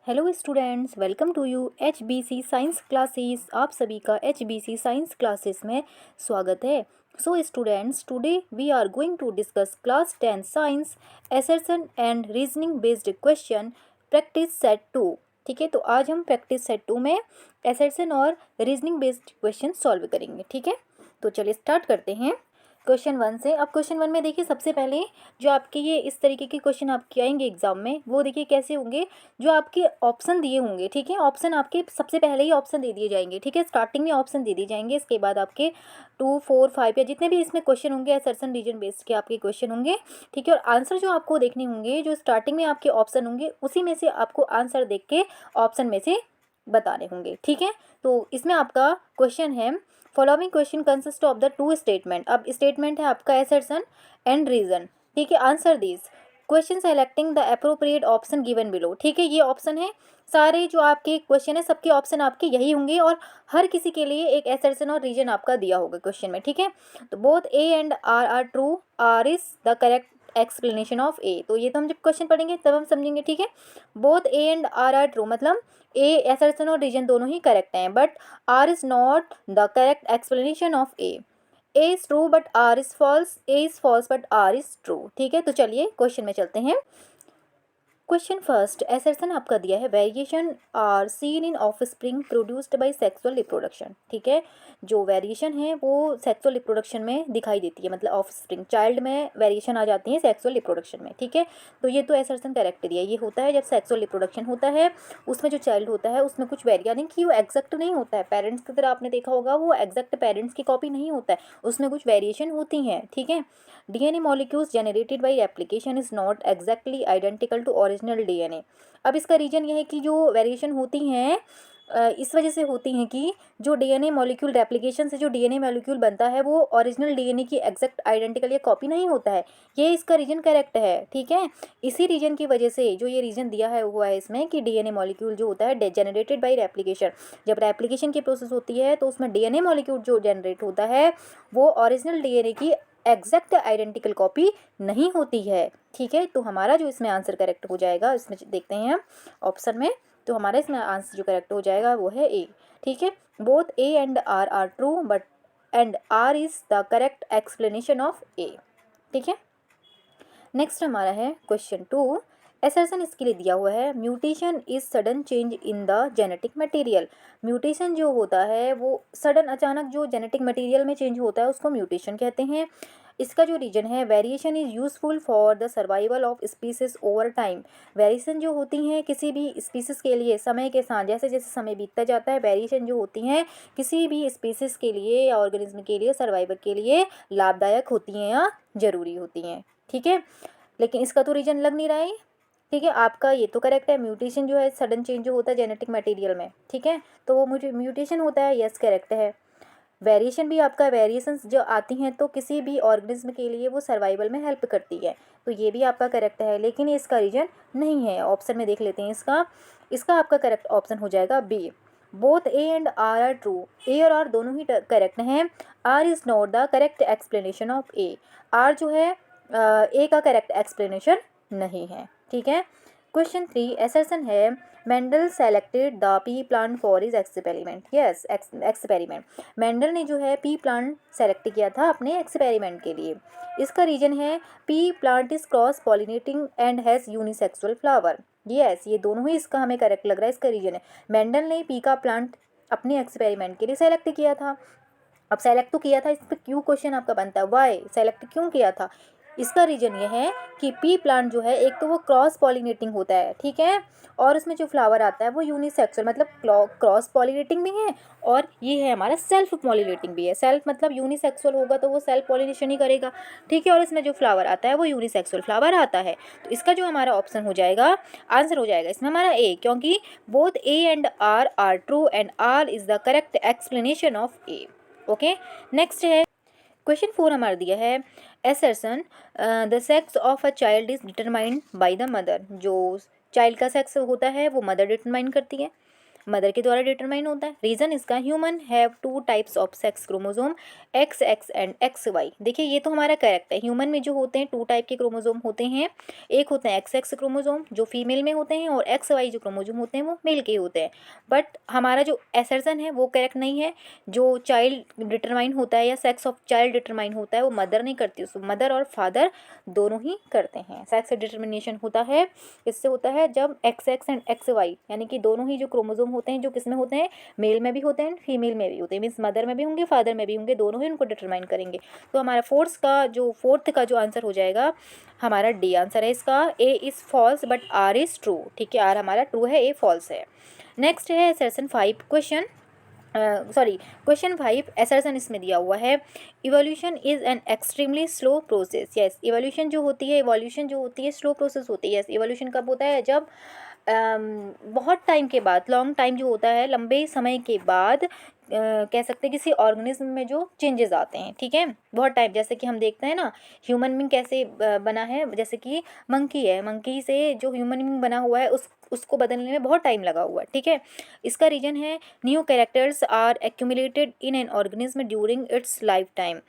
Hello students, welcome to U H B C science classes. आप सभी का H B C science classes में स्वागत है। So students, today we are going to discuss class 10 science assertion and reasoning based question practice set 2। ठीक है, तो आज हम प्रैक्टिस सेट 2 में असर्शन और रीजनिंग बेस्ड क्वेश्चन सॉल्व करेंगे। ठीक है, तो चलिए स्टार्ट करते हैं क्वेश्चन 1 से। अब क्वेश्चन 1 में देखिए, सबसे पहले जो आपके ये इस तरीके के क्वेश्चन आपके आएंगे एग्जाम में, वो देखिए कैसे होंगे। जो आपके ऑप्शन दिए होंगे, ठीक है, ऑप्शन आपके सबसे पहले ही ऑप्शन दे दिए जाएंगे। ठीक है, स्टार्टिंग में ऑप्शन दे दिए जाएंगे, इसके बाद आपके 2, 4, 5 या जितने भी इसमें क्वेश्चन होंगे असर्शन रीजन बेस्ड के आपके क्वेश्चन होंगे। ठीक है, और आंसर जो आपको देखने होंगे, जो स्टार्टिंग में आपके ऑप्शन होंगे उसी में से आपको आंसर देख के ऑप्शन में से बताने होंगे। ठीक है, तो इसमें आपका क्वेश्चन है, following question consist of the two statement. अब स्टेटमेंट है आपका असर्शन एंड रीजन। ठीक है, answer this question selecting the appropriate option given below. ठीक है, ये ऑप्शन है, सारे जो आपके क्वेश्चन है सबके ऑप्शन आपके यही होंगे और हर किसी के लिए एक असर्शन और रीजन आपका दिया होगा क्वेश्चन में। ठीक है, तो both A and R true, R is the correct explanation of A. तो ये तो हम जब क्वेश्चन पढ़ेंगे तब हम समझेंगे। ठीक है, both A and R true मतलब ए असर्शन और रीजन दोनों ही करेक्ट हैं, but R is not the correct explanation of A. A is true but R is false, A is false but R is true. ठीक है, तो चलिए question में चलते हैं। क्वेश्चन फर्स्ट, असर्शन आपका दिया है, variation are seen in offspring produced by sexual reproduction. ठीक है, जो वेरिएशन है वो सेक्सुअल रिप्रोडक्शन में दिखाई देती है, मतलब ऑफस्प्रिंग चाइल्ड में वेरिएशन आ जाती है सेक्सुअल रिप्रोडक्शन में। ठीक है, तो ये तो असर्शन करेक्ट दिया है। ये होता है जब सेक्सुअल रिप्रोडक्शन होता है, उसमें जो चाइल्ड होता है उसमें कुछ वेरी, यानी कि वो एग्जैक्ट नहीं होता है पेरेंट्स की तरह, आपने देखा होगा वो एग्जैक्ट पेरेंट्स की कॉपी नहीं होता है, उसमें कुछ वेरिएशन होती हैं। ठीक है, DNA molecules generated by application is not exactly identical to original DNA. अब इसका रीजन ये है कि जो वेरिएशन होती हैं इस वजह से होती हैं कि जो डीएनए मॉलिक्यूल रेप्लिकेशन से जो डीएनए मॉलिक्यूल बनता है वो ओरिजिनल डीएनए की एग्जैक्ट आइडेंटिकल या कॉपी नहीं होता है। ये इसका रीजन करेक्ट है। ठीक है, इसी रीजन की वजह से जो ये रीजन दिया है हुआ है इसमें कि डीएनए मॉलिक्यूल जो होता है जनरेटेड बाय रेप्लिकेशन, जब रेप्लिकेशन की प्रोसेस होती है तो उसमें डीएनए मॉलिक्यूल जो जनरेट होता है वो ओरिजिनल डीएनए की एग्जैक्ट आइडेंटिकल कॉपी नहीं होती है। ठीक है, तो हमारा जो इसमें आंसर करेक्ट हो जाएगा, इसमें देखते हैं हम ऑप्शन में, तो हमारा इसमें आंसर जो करेक्ट हो जाएगा वो है ए। ठीक है, both A and R true but and R is the correct explanation of A. ठीक है, नेक्स्ट हमारा है क्वेश्चन 2। असर्शन इसके लिए दिया हुआ है, mutation is sudden change in the genetic material. Mutation जो होता है वो सडन अचानक जो जेनेटिक मटेरियल में चेंज होता है उसको म्यूटेशन कहते हैं। इसका जो रीजन है, variation is useful for the survival of species over time. Variation जो होती हैं किसी भी स्पीसीज के लिए समय के साथ, जैसे जैसे समय बीतता जाता है, वेरिएशन जो होती हैं किसी भी स्पीसीज के लिए या ऑर्गेनिज्म के लिए, सर्वाइवल के लिए लाभदायक होती हैं या जरूरी होती हैं। ठीक है, लेकिन इसका तो रीजन लग नहीं रहा है। ठीक है, आपका ये तो करेक्ट है, म्यूटेशन जो है सडन चेंज जो होता है जेनेटिक मटेरियल में। ठीक है, तो वो मुझे म्यूटेशन होता है, यस करेक्ट है। वेरिएशन भी आपका, वेरिएशंस जो आती हैं तो किसी भी ऑर्गेनिज्म के लिए वो सर्वाइवल में हेल्प करती है, तो ये भी आपका करेक्ट है, लेकिन इसका रीजन नहीं है। ऑप्शन में देख लेते हैं इसका, इसका आपका करेक्ट ऑप्शन हो जाएगा B, both A and R true. A और आर दोनों ही करेक्ट हैं, R is not the correct explanation of A. R जो है ए का करेक्ट एक्सप्लेनेशन नहीं है। ठीक है, क्वेश्चन 3 असर्शन है, Mendel selected the P plant for is experiment. Yes, experiment, Mendel ने जो है पी प्लांट सेलेक्ट किया था अपने एक्सपेरिमेंट के लिए। इसका रीजन है, P plant is cross pollinating and has unisexual flower. Yes, ये दोनों ही इसका हमें करेक्ट लग रहा है। इसका रीजन है, मेंडल ने पी का प्लांट अपने एक्सपेरिमेंट के लिए सेलेक्ट किया था। अब सेलेक्ट तो किया था, इस पर क्यों क्वेश्चन आपका बनता है, वाई सेलेक्ट क्यों किया था। इसका रीजन ये है कि पी प्लांट जो है एक तो वो क्रॉस पॉलिनेटिंग होता है, ठीक है, और उसमें जो फ्लावर आता है वो यूनिसेक्सुअल, मतलब क्रॉस पॉलिनेटिंग भी है और ये है हमारा सेल्फ पॉलिनेटिंग भी है। सेल्फ मतलब यूनिसेक्सुअल होगा तो वो सेल्फ पॉलिनेशन ही करेगा। ठीक है, और इसमें जो फ्लावर आता है वो यूनिसेक्सुअल फ्लावर आता है, तो इसका जो हमारा ऑप्शन हो जाएगा, आंसर हो जाएगा इसमें हमारा ए, क्योंकि both A and R true and R is the correct explanation of A. Okay, next है क्वेश्चन 4 हमारा दिया है, assertion the sex of a child is determined by the mother. जो चाइल्ड का सेक्स होता है वो मदर डिटरमाइन करती है। मदर के द्वारा डिटरमाइन होता है। रीज़न इसका, human have 2 types of sex chromosome, XX and XY। देखिए ये तो हमारा करेक्ट है, ह्यूमन में जो होते हैं 2 टाइप के क्रोमोसोम होते हैं, एक होते हैं XX क्रोमोसोम जो फीमेल में होते हैं, और XY जो क्रोमोसोम होते हैं वो मेल के होते हैं। बट हमारा जो असर्शन है वो करेक्ट नहीं है। जो चाइल्ड डिटरमाइन होता है या सेक्स ऑफ चाइल्ड डिटरमाइन होता है वो मदर नहीं करती, उसको मदर और फादर दोनों ही करते हैं। सेक्स डिटरमिनेशन होता है, इससे होता है जब XX एंड XY यानी कि दोनों ही जो क्रोमोसोम होते हैं, जो किसमें होते हैं, मेल में भी होते हैं, फीमेल में भी होते हैं, मीन्स मदर में भी होंगे, फादर में भी होंगे, दोनों ही उनको डिटरमाइन करेंगे। तो हमारा फोर्थ का जो आंसर हो जाएगा हमारा डी आंसर है इसका। A is false but R is true. ठीक है, आर हमारा ट्रू है, ए फॉल्स है। नेक्स्ट है सेशन 5 क्वेश्चन, क्वेश्चन 5 असर्शन इसमें दिया हुआ है, evolution is an extremely slow process. Yes, evolution जो होती है स्लो प्रोसेस होती है। यस, इवोल्यूशन कब होता है, जब बहुत टाइम के बाद, लॉन्ग टाइम जो होता है, लंबे समय के बाद कह सकते हैं किसी ऑर्गेनिज्म में जो चेंजेस आते हैं। ठीक है, बहुत टाइम, जैसे कि हम देखते हैं ना ह्यूमन बींग कैसे बना है, जैसे कि मंकी है, मंकी से जो ह्यूमन बींग बना हुआ है उसको बदलने में बहुत टाइम लगा हुआ है। ठीक है, इसका रीजन है new characters are accumulated in an organism during its lifetime.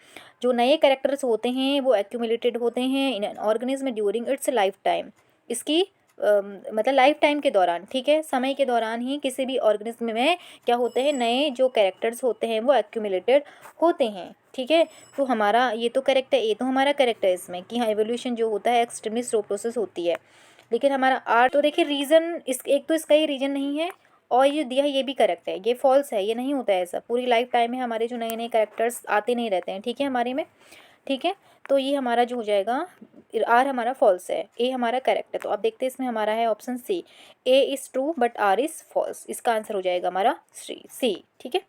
जो नए कैरेक्टर्स होते हैं वो एक्यूमुलेटेड होते हैं in an organism during its lifetime. इसकी मतलब लाइफ टाइम के दौरान, ठीक है, समय के दौरान ही किसी भी ऑर्गेनिज्म में क्या होते हैं, नए जो कैरेक्टर्स होते हैं वो एक्यूमुलेटेड होते हैं। ठीक है, तो हमारा ये तो करेक्ट है, ये तो हमारा करेक्ट है इसमें कि हाँ एवोल्यूशन जो होता है एक्सट्रीमली स्लो प्रोसेस होती है। लेकिन हमारा आर तो देखिए रीज़न एक तो इसका ये रीज़न नहीं है, और ये दिया है ये भी करेक्ट है, ये फॉल्स है, ये नहीं होता है ऐसा। पूरी लाइफ टाइम में हमारे जो नए नए कैरेक्टर्स आते नहीं रहते हैं। ठीक है, हमारे में। ठीक है, तो ये हमारा जो हो जाएगा आर हमारा फॉल्स है, ए हमारा करेक्ट है। तो अब देखते हैं इसमें हमारा है option C, A is true but R is false. इसका आंसर हो जाएगा हमारा सी। ठीक है,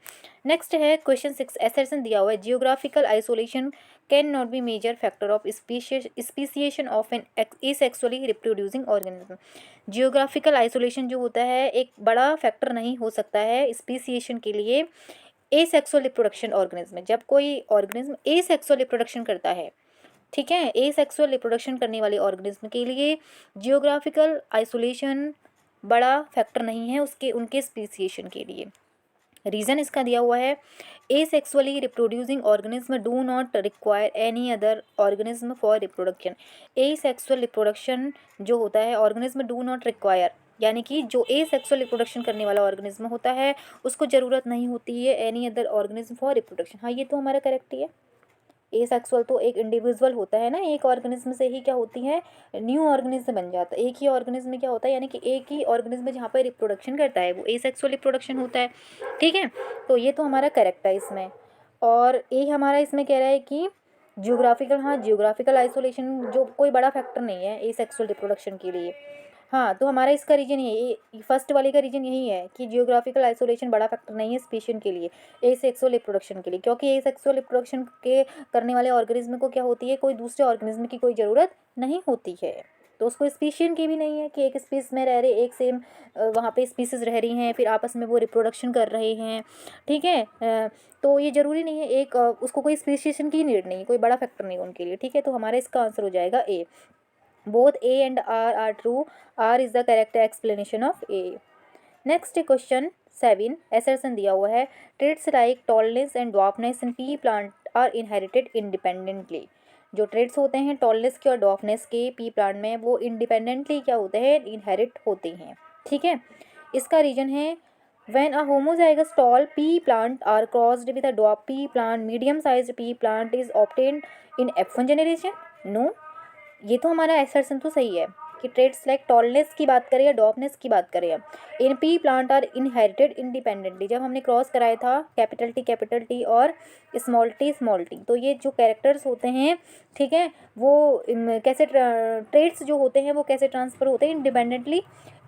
नेक्स्ट है क्वेश्चन 6, असर्शन दिया हुआ है, geographical isolation can not be major factor of speciation of an asexually reproducing organism. Geographical isolation जो होता है एक बड़ा फैक्टर नहीं हो सकता है स्पीशिएशन के लिए एसेक्सुअल रिप्रोडक्शन ऑर्गेनिज्म में। जब कोई ऑर्गेनिज्म एसेक्सुअल रिप्रोडक्शन करता है, ठीक है, एसेक्सुअल रिप्रोडक्शन करने वाले ऑर्गेनिज्म के लिए जियोग्राफिकल आइसोलेशन बड़ा फैक्टर नहीं है उनके स्पीशिएशन के लिए। रीज़न इसका दिया हुआ है, asexually reproducing organism do not require any other organism for reproduction. Asexual reproduction जो होता है ऑर्गेनिज्म डू नॉट रिक्वायर, यानी कि जो एसेक्सुअल रिप्रोडक्शन करने वाला ऑर्गेनिज्म होता है उसको ज़रूरत नहीं होती है any other organism for reproduction. हाँ, ये तो हमारा करेक्ट ही है। एसेक्सुअल तो एक इंडिविजुअल होता है ना, एक ऑर्गेनिज्म से ही क्या होती है, न्यू ऑर्गेनिज्म बन जाता है। एक ही ऑर्गेनिज्म में क्या होता है, यानी कि एक ही ऑर्गेनिज्म जहाँ पर रिप्रोडक्शन करता है वो एसेक्सुअल रिप्रोडक्शन होता है। ठीक है, तो ये तो हमारा करेक्ट है इसमें। और ए हमारा इसमें कह रहा है कि जियोग्राफिकल, हाँ जियोग्राफिकल आइसोलेशन जो कोई बड़ा फैक्टर नहीं है एसेक्सुअल रिप्रोडक्शन के लिए। हाँ, तो हमारा इसका रीजन ये फर्स्ट वाले का रीजन यही है कि जियोग्राफिकल आइसोलेशन बड़ा फैक्टर नहीं है स्पीशीज के लिए, एसेक्सुअल रिप्रोडक्शन के लिए, क्योंकि एसेक्सुअल रिप्रोडक्शन के करने वाले ऑर्गेनिज्म को क्या होती है, कोई दूसरे ऑर्गेनिज्म की कोई ज़रूरत नहीं होती है। तो उसको स्पीशीज की भी नहीं है कि एक स्पीस में रह रहे, एक सेम वहाँ पे स्पीसीज रह रही हैं, फिर आपस में वो रिप्रोडक्शन कर रहे हैं। ठीक है, तो ये ज़रूरी नहीं है, एक उसको कोई स्पीशीशन की नीड नहीं, कोई बड़ा फैक्टर नहीं उनके लिए। ठीक है, तो हमारा इसका आंसर हो जाएगा A. Both A and R are true, R is the correct explanation of A. Next question 7, assertion दिया हुआ है, traits like tallness and dwarfness in pea plant are inherited independently. जो ट्रेड्स होते हैं टॉलनेस के और ड्वार्फनेस के P plant में वो इंडिपेंडेंटली क्या होते हैं, इनहेरिट होते हैं। ठीक है, इसका रीजन है when a homozygous tall pea plant are crossed with a dwarf pea plant, medium sized pea plant is obtained in F1 generation. No, ये तो हमारा असर्शन तो सही है कि ट्रेड्स लाइक टॉलनेस की बात करें या डॉर्फनेस की बात करें, in pea plant are inherited independently. जब हमने क्रॉस कराया था कैपिटल टी और स्मॉल टी, तो ये जो कैरेक्टर्स होते हैं, ठीक है, वो कैसे ट्रेड्स जो होते हैं वो कैसे ट्रांसफ़र होते हैं, इंडिपेंडेंटली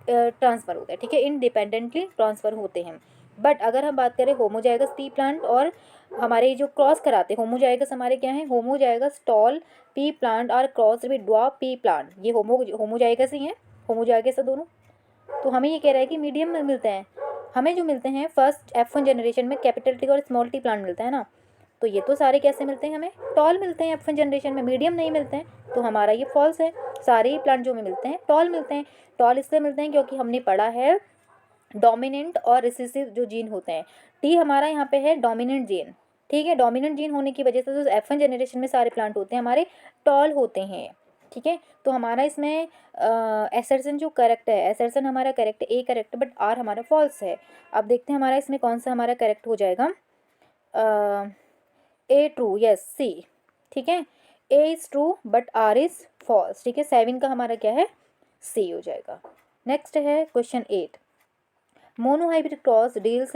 ट्रांसफ़र होते हैं। ठीक है, इंडिपेंडेंटली ट्रांसफ़र होते हैं। बट अगर हम बात करें होमोजाइगस पी प्लांट और हमारे जो क्रॉस कराते हैं होमोजाइगस, हमारे क्या है, होमोजाइगस टॉल पी प्लांट और cross with dwarf P plant, ये होमोजाइगस ही हैं, होमोजाइगस है दोनों। तो हमें ये कह रहा है कि मीडियम में मिलते हैं, हमें जो मिलते हैं फर्स्ट F1 जनरेशन में कैपिटल टी और स्मॉल टी प्लांट मिलता है ना, तो ये तो सारे कैसे मिलते हैं, हमें टॉल मिलते हैं F1 जनरेशन में, मीडियम नहीं मिलते हैं। तो हमारा ये फॉल्स है, सारे ही प्लांट जो हमें मिलते हैं टॉल मिलते हैं। टॉल इसलिए मिलते हैं क्योंकि हमने पढ़ा है डोमिनेंट और रिसेसिव जो जीन होते हैं। टी हमारा यहाँ पे है डोमिनेंट जीन, ठीक है। डोमिनेंट जीन होने की वजह से जो F1 जनरेशन में सारे प्लांट होते हैं हमारे टॉल होते हैं, ठीक है। तो हमारा इसमें एसर्सन जो करेक्ट है, एसर्सन हमारा correct, A correct, but R हमारा फॉल्स है। अब देखते हैं हमारा इसमें कौन सा हमारा करेक्ट हो जाएगा। ए ट्रू, यस सी, ठीक है। A is true but R is false, ठीक है। 7 का हमारा क्या है, सी हो जाएगा। नेक्स्ट है question 8। Monohybrid cross deals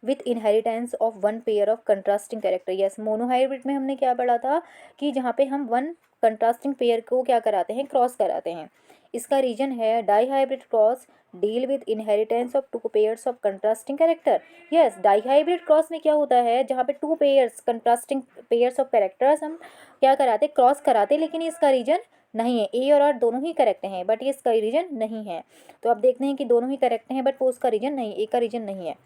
with inheritance of one pair of contrasting character. Yes, monohybrid में हमने क्या पढ़ा था कि जहाँ पे हम वन कंट्रास्टिंग पेयर को क्या कराते हैं, क्रॉस कराते हैं। इसका रीजन है dihybrid cross deal with inheritance of two pairs of contrasting character. Yes, dihybrid cross में क्या होता है, जहाँ पे two pairs contrasting pairs of characters हम क्या कराते, क्रॉस कराते, लेकिन इसका रीजन नहीं है। ए और आर दोनों ही करेक्ट हैं बट ये इसका रीजन नहीं है। तो अब देखते हैं कि दोनों ही करेक्ट हैं बट वो उसका रीजन नहीं, ए का रीजन नहीं है।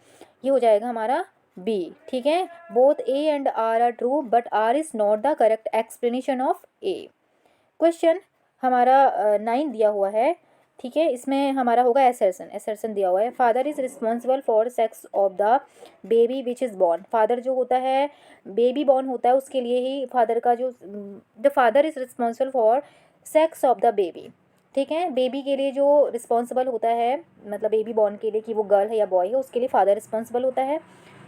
ये हो जाएगा हमारा बी, ठीक है। Both A and R true but R is not the correct explanation of A. Question हमारा 9 दिया हुआ है, ठीक है। इसमें हमारा होगा एसर्सन, एसर्सन दिया हुआ है। Father is responsible for sex of the baby which is born. Father जो होता है, बेबी बॉर्न होता है उसके लिए ही फादर का जो, the father is responsible for sex of the baby, ठीक है। बेबी के लिए जो रिस्पॉन्सिबल होता है, मतलब बेबी बॉर्न के लिए कि वो गर्ल है या बॉय है, उसके लिए फादर रिस्पॉन्सिबल होता है।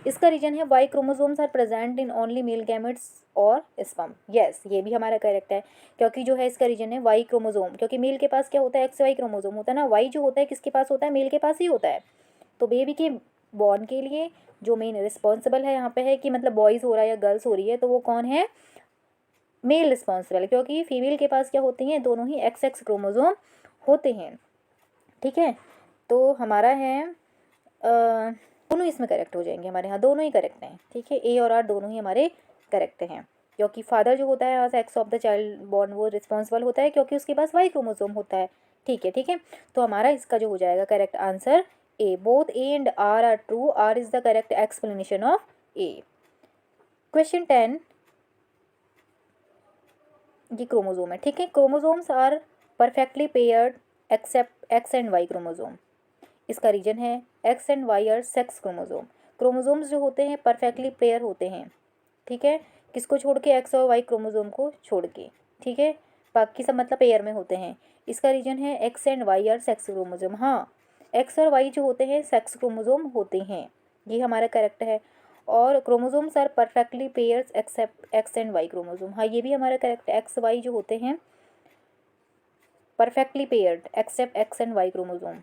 इसका रीजन है Y chromosomes are present in only male gametes और स्पर्म। यस, ये भी हमारा करेक्ट है, क्योंकि जो है इसका रीजन है वाई क्रोमोसोम, क्योंकि मेल के पास क्या होता है, एक्स वाई क्रोमोसोम होता है ना। वाई जो होता है किसके पास होता है, मेल के पास ही होता है। तो बेबी के बॉर्न के लिए जो मेन रिस्पॉन्सिबल है यहाँ पे है कि मतलब बॉयज़ हो रहा है या गर्ल्स हो रही है, तो वो कौन है, मेल रिस्पॉन्सिबल, क्योंकि फीमेल के पास क्या होती हैं, दोनों ही एक्स एक्स क्रोमोसोम होते हैं, ठीक है। तो हमारा है दोनों इसमें करेक्ट हो जाएंगे हमारे यहाँ, दोनों ही करेक्ट हैं, ठीक है। ए और आर दोनों ही हमारे करेक्ट हैं, क्योंकि फादर जो होता है x of the child born वो रिस्पॉन्सिबल होता है क्योंकि उसके पास वाई क्रोमोसोम होता है, ठीक है, ठीक है। तो हमारा इसका जो हो जाएगा correct answer A. Both A and R true, R is the correct explanation of A. Question 10, ये क्रोमोसोम है, ठीक है। Chromosomes are perfectly paired except X and Y chromosome. इसका रीजन है X and Y are sex chromosome. Chromosomes जो होते हैं perfectly pair होते हैं, ठीक है। किसको छोड़ के, एक्स और वाई क्रोमोसोम को छोड़ के, ठीक है। बाकी सब मतलब पेयर में होते हैं। इसका रीजन है X and Y are sex chromosome. हाँ, एक्स और वाई जो होते हैं सेक्स क्रोमोसोम होते हैं, ये हमारा करेक्ट है। और chromosomes are perfectly pairs except X and Y chromosome, हाँ ये भी हमारा करेक्ट है। एक्स वाई जो होते हैं perfectly paired except X and Y chromosome.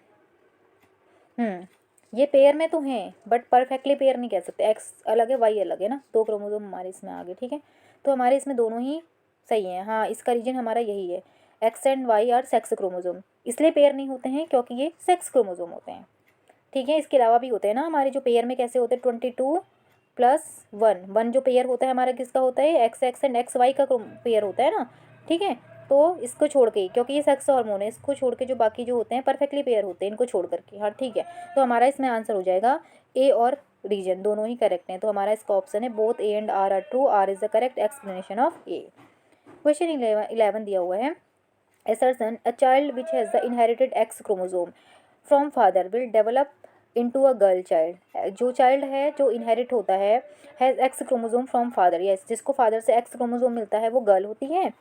ये पेयर में तो हैं बट परफेक्टली पेयर नहीं कह सकते, एक्स अलग है वाई अलग है ना, दो क्रोमोसोम हमारे इसमें आ गए, ठीक है। तो हमारे इसमें दोनों ही सही हैं। हाँ, इसका रीजन हमारा यही है, X and Y are sex chromosome. इसलिए पेयर नहीं होते हैं क्योंकि ये सेक्स क्रोमोसोम होते हैं, ठीक है। इसके अलावा भी होते हैं ना हमारे जो पेयर में कैसे होते हैं, 22+1, वन जो पेयर होता है हमारा किसका होता है, X X and X Y का पेयर होता है ना, ठीक है। तो इसको छोड़ के, क्योंकि ये सेक्स हार्मोन है, इसको छोड़ के जो बाकी जो होते हैं परफेक्टली पेयर होते हैं, इनको छोड़ करके, हाँ ठीक है। तो हमारा इसमें आंसर हो जाएगा ए और रीजन दोनों ही करेक्ट हैं। तो हमारा इसका ऑप्शन है both A and R true, R is the correct explanation of A. Question 11 दिया हुआ है, assertion a child which has the inherited X chromosome from father will develop into a girl child। जो child है जो inherit होता है has X chromosome from father, yes, जिसको father से एक्स क्रोमोसोम मिलता है वो गर्ल होती है।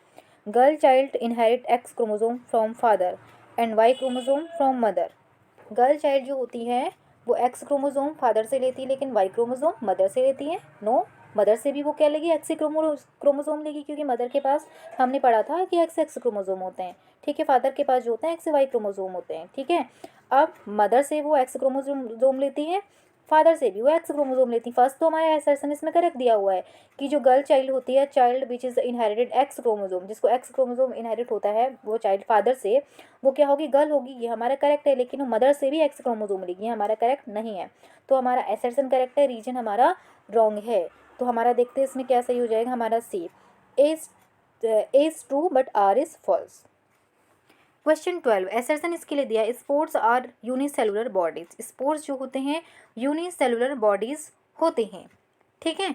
Girl child inherit X chromosome from father and Y chromosome from mother. Girl child जो होती है वो एक्स क्रोमोसोम फादर से लेती है लेकिन वाई क्रोमोसोम मदर से लेती है। नो, मदर से भी वो क्या लेगी, एक्स क्रोमोसोम लेगी, क्योंकि मदर के पास हमने पढ़ा था कि एक्स एक्स क्रोमोसोम होते हैं, ठीक है। फादर के पास जो होते हैं एक्स वाई क्रोमोसोम होते हैं, ठीक है। अब मदर से वो एक्स क्रोमोसोम लेती है, फादर से भी वो एक्स क्रोमोसोम लेती है। फर्स्ट तो हमारे एसर्शन इसमें करेक्ट दिया हुआ है कि जो गर्ल चाइल्ड होती है, child which is inherited x chromosome, जिसको एक्स क्रोमोसोम इनहेरिट होता है वो चाइल्ड फादर से, वो क्या होगी, गर्ल होगी, ये हमारा करेक्ट है। लेकिन वो मदर से भी एक्स क्रोमोसोम लेगी, ये हमारा करेक्ट नहीं है। तो हमारा एसर्शन करेक्ट है, रीजन हमारा रॉन्ग है। तो हमारा देखते हैं इसमें क्या सही हो जाएगा, हमारा C, is true but R is false. Question 12, assertion इसके लिए दिया है spores are unicellular bodies. Spores जो होते हैं यूनिसेलुलर बॉडीज होते हैं, ठीक है।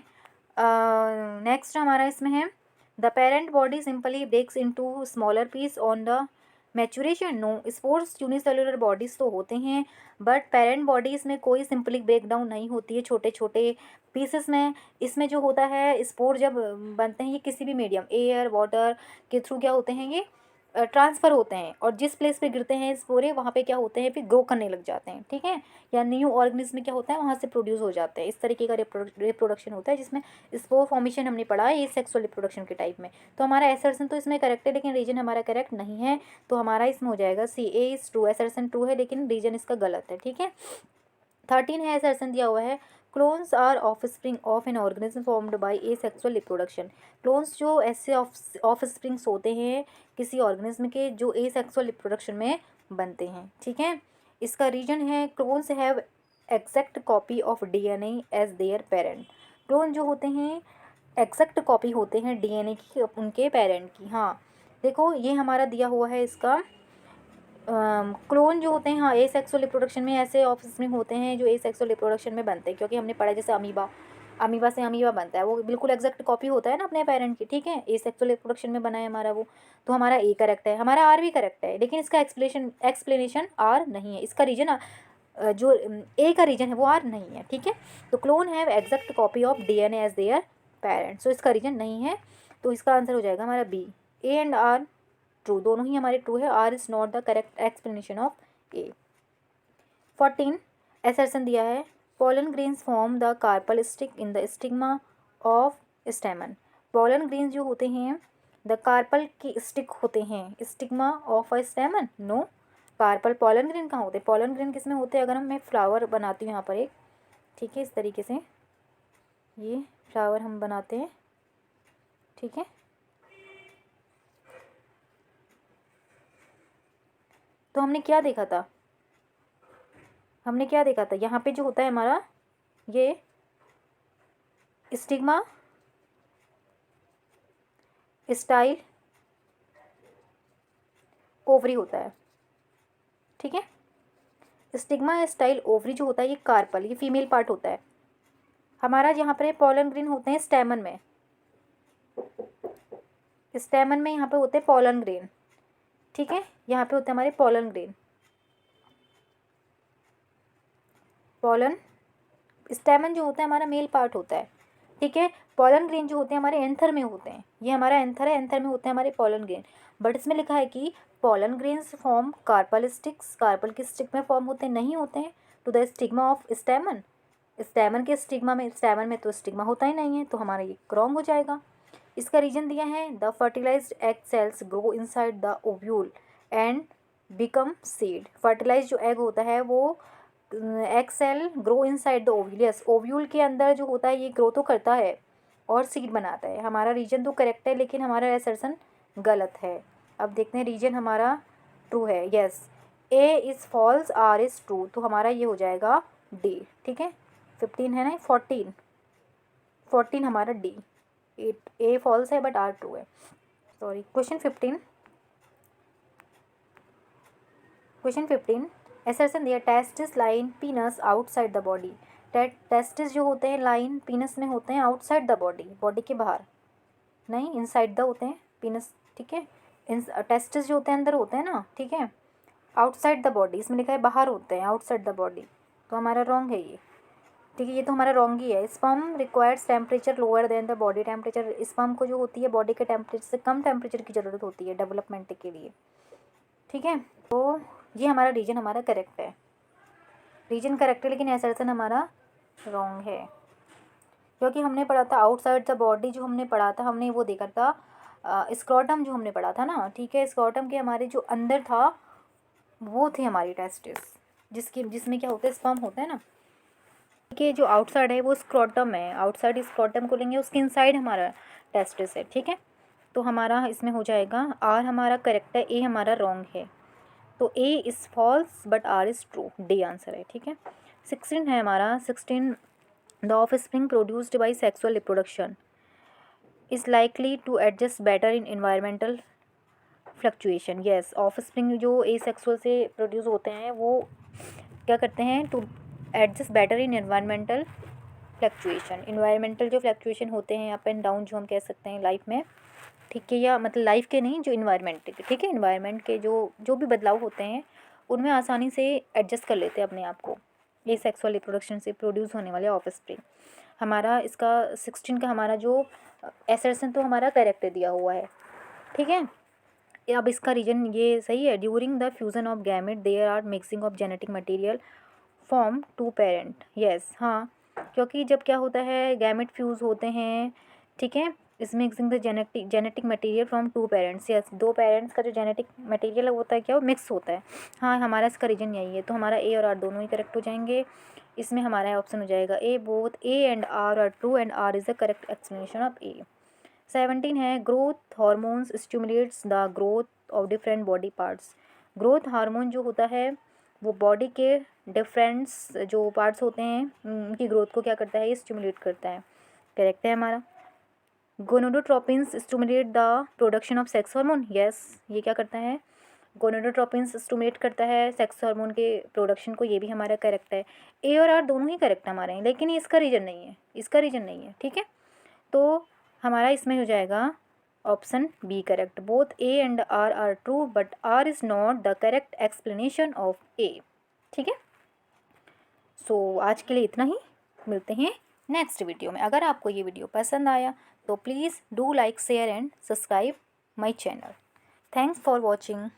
नेक्स्ट हमारा इसमें है the parent body simply breaks into smaller piece on the maturation, no, spores unicellular bodies तो होते हैं, बट पेरेंट बॉडीज़ में कोई सिंपली ब्रेकडाउन नहीं होती है छोटे छोटे पीसेस में। इसमें जो होता है स्पोर जब बनते हैं ये किसी भी मीडियम, एयर वाटर के थ्रू क्या होते हैं ये ट्रांसफ़र होते हैं, और जिस प्लेस पे गिरते हैं स्पोरे वहाँ पे क्या होते हैं फिर ग्रो करने लग जाते हैं, ठीक है, या न्यू ऑर्गेनिज्म में क्या होता है वहाँ से प्रोड्यूस हो जाते हैं। इस तरीके का रिप्रोडक्शन होता है जिसमें स्पोर फॉर्मेशन हमने पढ़ा है ये सेक्सुअल रिप्रोडक्शन के टाइप में। तो हमारा एसर्शन तो इसमें करेक्ट है लेकिन रीजन हमारा करेक्ट नहीं है, तो हमारा इसमें हो जाएगा C, A is true, assertion true है लेकिन रीजन इसका गलत है, ठीक है। 13 है एसर्शन दिया हुआ है, clones are offspring of an organism formed by asexual reproduction. Clones जो ऐसे ऑफस्प्रिंग्स होते हैं किसी ऑर्गेनिज्म के जो ए सेक्सुअल रिप्रोडक्शन में बनते हैं, ठीक है। इसका रीजन है clones have exact copy of DNA as their parent. Clone जो होते हैं एग्जैक्ट कॉपी होते हैं डीएनए की उनके पेरेंट की। हाँ देखो ये हमारा दिया हुआ है इसका क्लोन जो होते हैं, हाँ ए सेक्सुअल रिप्रोडक्शन में ऐसे ऑफस्प्रिंग होते हैं जो ए सेक्सुअल रिप्रोडक्शन में बनते हैं, क्योंकि हमने पढ़ा जैसे अमीबा, अमीबा से अमीबा बनता है, वो बिल्कुल एग्जैक्ट कॉपी होता है ना अपने पेरेंट की, ठीक है, ए सेक्सुअल रिप्रोडक्शन में बना है हमारा वो। तो हमारा ए करेक्ट है, हमारा आर भी करेक्ट है, लेकिन इसका एक्सप्लेनेशन आर नहीं है, इसका रीजन जो ए का रीजन है वो आर नहीं है, ठीक है। तो clone have exact copy of DNA as their parents, तो इसका रीजन नहीं है, तो इसका आंसर हो जाएगा हमारा B, A and R true, दोनों ही हमारे ट्रू है, R is not the correct explanation of A. 14 assertion दिया है, pollen grains form the carpel stick in the stigma of stamen. Pollen grains जो होते हैं द कार्पल की स्टिक होते हैं stigma of a stamen, no, carpel pollen grain कहाँ होते हैं, पोलन ग्रेन किस में होते हैं, अगर मैं फ्लावर बनाती हूँ यहाँ पर एक, ठीक है, इस तरीके से ये फ्लावर हम बनाते हैं, ठीक है, तो हमने क्या देखा था, यहाँ पे जो होता है हमारा ये स्टिग्मा स्टाइल ओवरी होता है, ठीक है, स्टिग्मा स्टाइल ओवरी जो होता है ये कार्पल, ये फीमेल पार्ट होता है हमारा। यहाँ पर पोलन ग्रेन होते हैं स्टेमन में, यहाँ पे होते हैं पोलन ग्रेन, ठीक है, यहाँ पे होते हैं हमारे पोलन ग्रेन, पोलन स्टेमन जो होता है हमारा मेल पार्ट होता है, ठीक है। पोलन ग्रेन जो होते हैं हमारे एंथर में होते हैं, ये हमारा एंथर है, एंथर में होते हैं हमारे पोलन ग्रेन, बट इसमें लिखा है कि pollen grains form carpel sticks, carpel की स्टिक में फॉर्म होते नहीं होते हैं to the stigma of stamen, stamen के स्टिग्मा में, स्टेमन में तो स्टिग्मा होता ही नहीं है, तो हमारा ये रॉन्ग हो जाएगा। इसका रीजन दिया है the fertilized egg cells grow inside the ovule and become seed. Fertilize जो एग होता है वो egg cell grow inside the ovules, ovule के अंदर जो होता है ये ग्रो तो करता है और सीड बनाता है। हमारा रीजन तो करेक्ट है लेकिन हमारा एसर्शन गलत है। अब देखते हैं रीजन हमारा ट्रू है, yes, A is false, R is true, तो हमारा ये हो जाएगा डी, ठीक है। 15 है ना, 14 हमारा डी, ए फॉल्स है बट आर ट्रू है, सॉरी। क्वेश्चन 15 एसर्शन दिया, testis line पीनस outside the body. Testis जो होते हैं लाइन पीनस में होते हैं आउटसाइड द बॉडी, बॉडी के बाहर नहीं, इनसाइड द होते हैं पीनस, ठीक है, टेस्टिस जो होते हैं अंदर होते हैं ना, ठीक है, आउटसाइड द बॉडी, इसमें लिखा है बाहर होते हैं आउटसाइड द बॉडी, तो हमारा रॉन्ग है ये, ठीक है, ये तो हमारा रॉन्ग ही है। Sperm requires temperature lower than the body temperature, sperm को जो होती है बॉडी के टेम्परेचर से कम टेम्परेचर की ज़रूरत होती है डेवलपमेंट के लिए, ठीक है। तो ये हमारा रीजन हमारा करेक्ट है, रीजन करेक्ट है लेकिन एसर्शन हमारा रॉन्ग है, क्योंकि हमने पढ़ा था आउटसाइड द बॉडी, जो हमने पढ़ा था हमने वो देखा था स्क्रॉटम जो हमने पढ़ा था ना, ठीक है, स्क्रॉटम के हमारे जो अंदर था वो थे हमारी टेस्टिस, जिसमें क्या होता है स्पर्म होता है ना, ठीक है, जो आउटसाइड है वो स्क्रॉटम है, आउटसाइड स्क्रॉटम को लेंगे, उसके इनसाइड हमारा टेस्टिस है, ठीक है। तो हमारा इसमें हो जाएगा आर हमारा करेक्ट है, ए हमारा रॉन्ग है, तो A is false but R is true, D answer है, ठीक है। 16 है हमारा, 16 the offspring produced by sexual reproduction is likely to adjust better in environmental fluctuation, yes, offspring जो ए सेक्सुअल से प्रोड्यूस होते हैं वो क्या करते हैं to adjust better in environmental fluctuation, environmental जो फ्लक्चुएशन होते हैं अप एंड डाउन जो हम कह सकते हैं लाइफ में, ठीक है, या मतलब लाइफ के नहीं, जो इन्वायरमेंट के, ठीक है, इन्वायरमेंट के जो भी बदलाव होते हैं उनमें आसानी से एडजस्ट कर लेते हैं अपने आप को। ये सेक्सुअल रिप्रोडक्शन से प्रोड्यूस होने वाले ऑफस्प्रिंग। हमारा इसका 16 का हमारा जो एसर्शन तो हमारा करेक्ट दिया हुआ है, ठीक है। अब इसका रीजन ये सही है, during the fusion of gamete there are mixing of genetic material from two parent. Yes, हाँ, क्योंकि जब क्या होता है गैमेट फ्यूज़ होते हैं, ठीक है, इस mixing the genetic material from two parents. Yes, दो पेरेंट्स का जो जेनेटिक मटेरियल होता है क्या वो मिक्स होता है। हाँ, हमारा इसका रीजन यही है, तो हमारा ए और आर दोनों ही करेक्ट हो जाएंगे। इसमें हमारा ऑप्शन हो जाएगा A, both A and R are true and R is the correct explanation of A. 17 है, growth hormones stimulates the growth of different body parts. Growth hormone जो होता है वो बॉडी के डिफरेंट्स जो पार्ट्स होते हैं उनकी ग्रोथ को क्या करता है, ये स्टिमुलेट करता है। करेक्ट है हमारा। Gonadotropins stimulate the production of sex hormone. Yes, ये क्या करता है, गोनोडोट्रोपिन्स स्टिमुलेट करता है सेक्स हार्मोन के प्रोडक्शन को, ये भी हमारा करेक्ट है। ए और आर दोनों ही करेक्ट हमारे हैं, लेकिन ये इसका रीजन नहीं है, इसका रीजन नहीं है, ठीक है। तो हमारा इसमें हो जाएगा option B correct, both A and R are true but R is not the correct explanation of A, ठीक है। सो आज के लिए इतना ही, मिलते हैं नेक्स्ट वीडियो में। अगर आपको ये वीडियो पसंद आया तो please do like share and subscribe my channel. Thanks for watching.